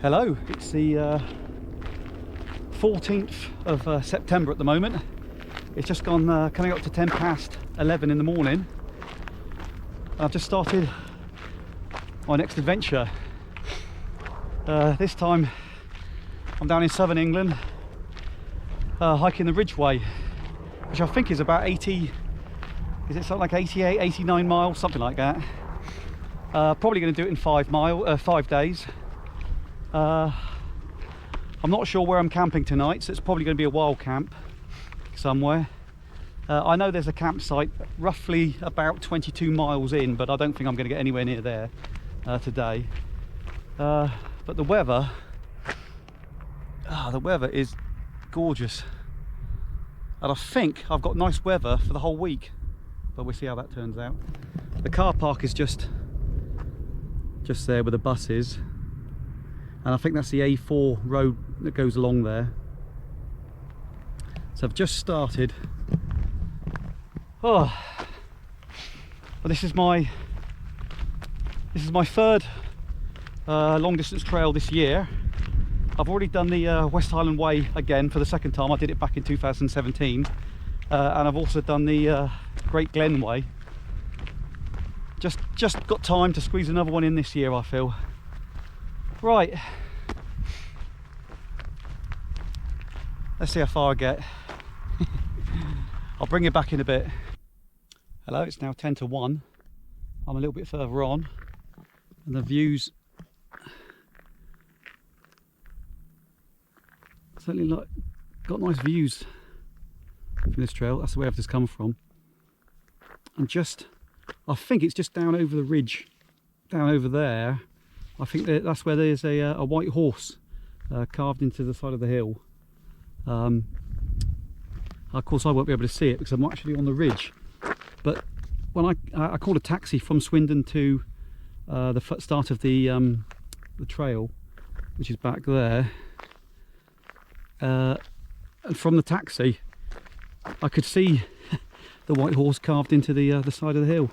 Hello, it's the 14th of September at the moment. It's just gone coming up to 10 past 11 in the morning. I've just started my next adventure. This time I'm down in southern England, hiking the Ridgeway, which I think is about 80, is it something like 88, 89 miles, something like that. Probably going to do it in 5 days. I'm not sure where I'm camping tonight, so it's probably going to be a wild camp somewhere. I know there's a campsite roughly about 22 miles in, but I don't think I'm going to get anywhere near there today. But the weather is gorgeous, and I think I've got nice weather for the whole week, but we'll see how that turns out. The car park is just there where the bus is, and I think that's the A4 road that goes along there. So I've just started. Oh, well, this is my third long distance trail this year. I've already done the West Highland Way again for the second time. I did it back in 2017, and I've also done the Great Glen Way. Just got time to squeeze another one in this year, I feel. Right, let's see how far I get. I'll bring you back in a bit. Hello, it's now 10 to 1. I'm a little bit further on, and the views certainly got nice views from this trail. That's the way I've just come from. I think it's just down over the ridge, down over there. I think that's where there's a white horse carved into the side of the hill. Of course I won't be able to see it because I'm actually on the ridge, but when I called a taxi from Swindon to the start of the trail, which is back there, and from the taxi I could see the white horse carved into the side of the hill,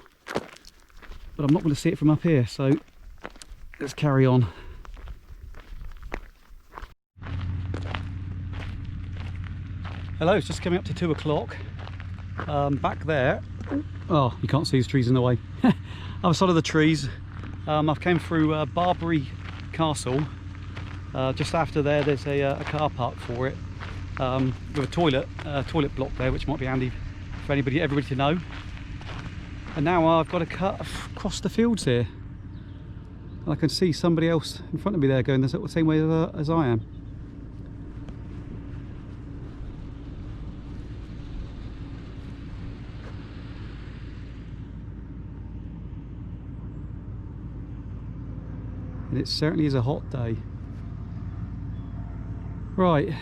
but I'm not going to see it from up here, so let's carry on. Hello, it's just coming up to 2 o'clock. Back there, oh, you can't see these trees in the way. Other side of the trees, I've came through Barbary Castle. Just after there's a car park for it, with a toilet block there, which might be handy for everybody to know. And now I've got to cut across the fields here. I can see somebody else in front of me there going the same way as I am. And it certainly is a hot day. Right,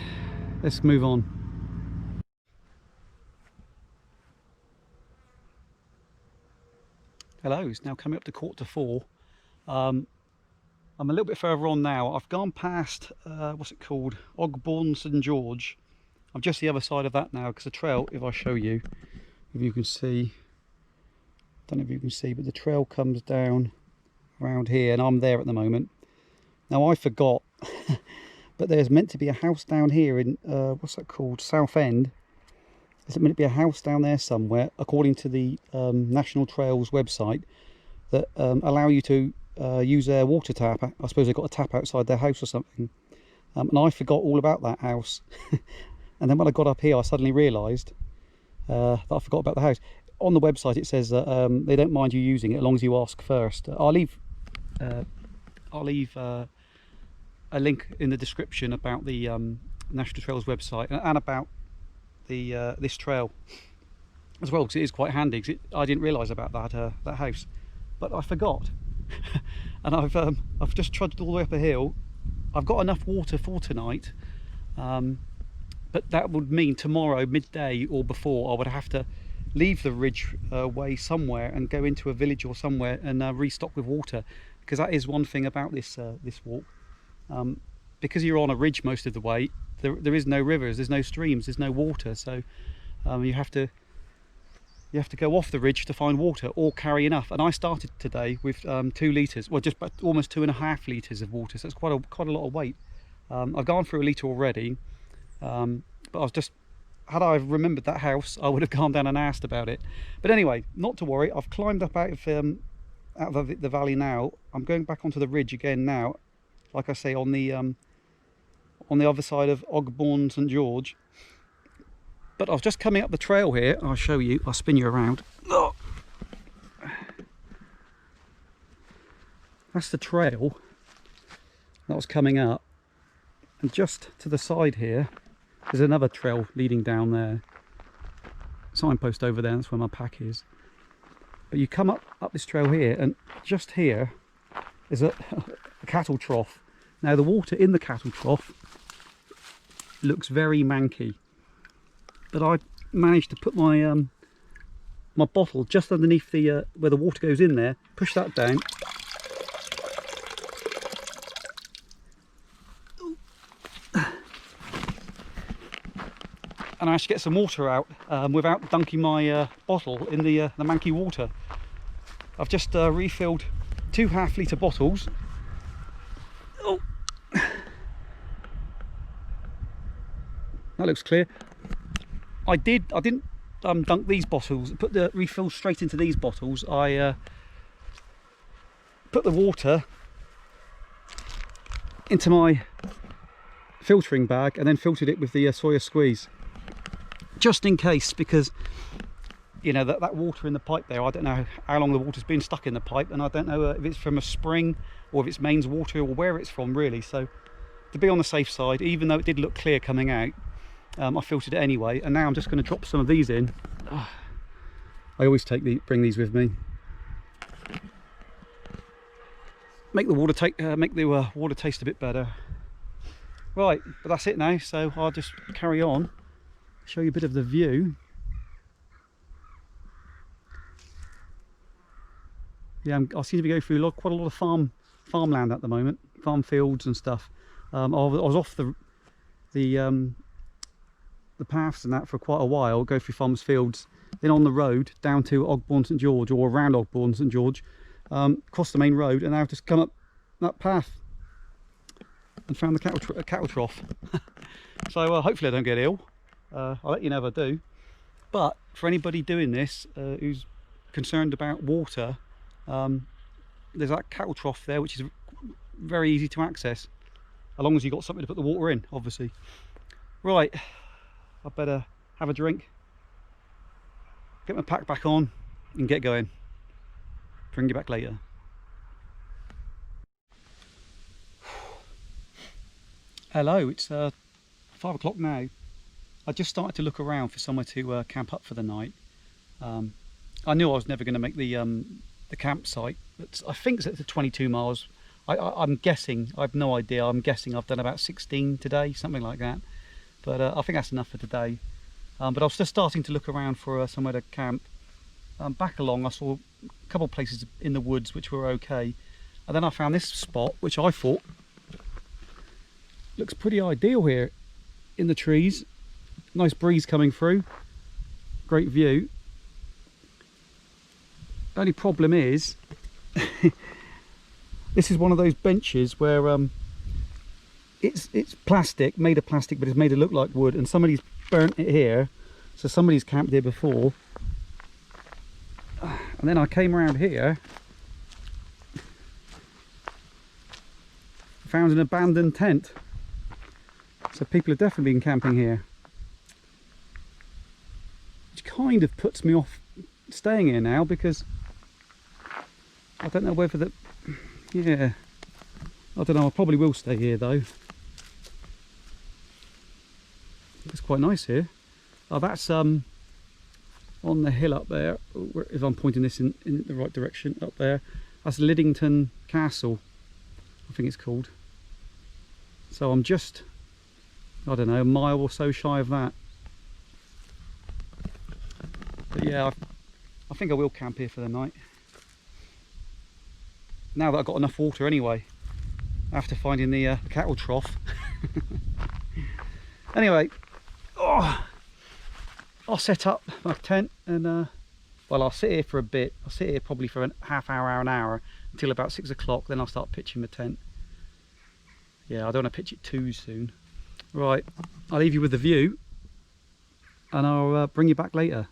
let's move on. Hello, it's now coming up to 3:45. I'm a little bit further on now. I've gone past, what's it called? Ogbourne St George. I'm just the other side of that now, because the trail, if I show you, if you can see, don't know if you can see, but the trail comes down around here, and I'm there at the moment. Now I forgot, but there's meant to be a house down here in, what's that called? Southend. There's meant to be a house down there somewhere, according to the National Trails website, that allow you to use their water tap. I suppose they've got a tap outside their house or something. And I forgot all about that house. And then when I got up here, I suddenly realised that I forgot about the house. On the website it says that they don't mind you using it as long as you ask first. I'll leave a link in the description about the National Trails website and about the this trail as well, because it is quite handy, because I didn't realise about that house, but I forgot. And I've just trudged all the way up a hill. I've got enough water for tonight, but that would mean tomorrow midday or before I would have to leave the Ridgeway somewhere and go into a village or somewhere and restock with water, because that is one thing about this walk. Because you're on a ridge most of the way, there is no rivers, there's no streams, there's no water, so you have to you have to go off the ridge to find water or carry enough. And I started today with 2 litres, well, just almost 2.5 litres of water, so it's quite a lot of weight. I've gone through a litre already, but I was just, had I remembered that house, I would have gone down and asked about it. But anyway, not to worry, I've climbed up out of the valley now. I'm going back onto the ridge again now, like I say, on the other side of Ogbourne St George. But I was just coming up the trail here. I'll show you, I'll spin you around. Oh. That's the trail that was coming up, and just to the side here there's another trail leading down there. Signpost over there, that's where my pack is. But you come up this trail here, and just here is a cattle trough. Now the water in the cattle trough looks very manky, but I managed to put my my bottle just underneath the where the water goes in there, push that down, and I actually get some water out without dunking my bottle in the manky water. I've just refilled 2 half-litre bottles. Oh, that looks clear. I didn't dunk these bottles, put the refill straight into these bottles. I put the water into my filtering bag and then filtered it with the Sawyer squeeze, just in case, because you know that water in the pipe there, I don't know how long the water's been stuck in the pipe, and I don't know if it's from a spring or if it's mains water or where it's from really. So to be on the safe side, even though it did look clear coming out, I filtered it anyway. And now I'm just going to drop some of these in. I always bring these with me. Make the water water taste a bit better. Right, but that's it now. So I'll just carry on, show you a bit of the view. Yeah, I seem to be going through quite a lot of farmland at the moment, farm fields and stuff. I was off the paths and that for quite a while, go through farmers' fields, then on the road down to Ogbourne St George, or around Ogbourne St George, across the main road, and now I've just come up that path and found the cattle trough. So hopefully I don't get ill. I'll let you know if I do. But for anybody doing this who's concerned about water, there's that cattle trough there, which is very easy to access, as long as you've got something to put the water in, obviously. Right, I better have a drink, get my pack back on and get going. Bring you back later. Hello, it's 5 o'clock now. I just started to look around for somewhere to camp up for the night. I knew I was never going to make the campsite. I think it's 22 miles. I'm guessing, I've no idea, I'm guessing I've done about 16 today, something like that. But I think that's enough for today. But I was just starting to look around for somewhere to camp. Back along I saw a couple of places in the woods which were okay. And then I found this spot which I thought looks pretty ideal here in the trees. Nice breeze coming through, great view. Only problem is this is one of those benches where it's plastic, made of plastic, but it's made to look like wood, and somebody's burnt it here, so somebody's camped here before. And then I came around here, found an abandoned tent, so people have definitely been camping here, which kind of puts me off staying here now, because I don't know whether that, yeah, I don't know, I probably will stay here though. It's quite nice here. Oh, that's on the hill up there, if I'm pointing this in the right direction, up there, that's Liddington Castle, I think it's called. So I'm just, I don't know, a mile or so shy of that. But yeah, I think I will camp here for the night. Now that I've got enough water anyway, after finding the cattle trough. Anyway, I'll set up my tent and Well, I'll sit here for a bit. I'll sit here probably for a half hour, an hour, until about 6 o'clock. Then I'll start pitching the tent. Yeah, I don't want to pitch it too soon. Right, I'll leave you with the view, and I'll bring you back later.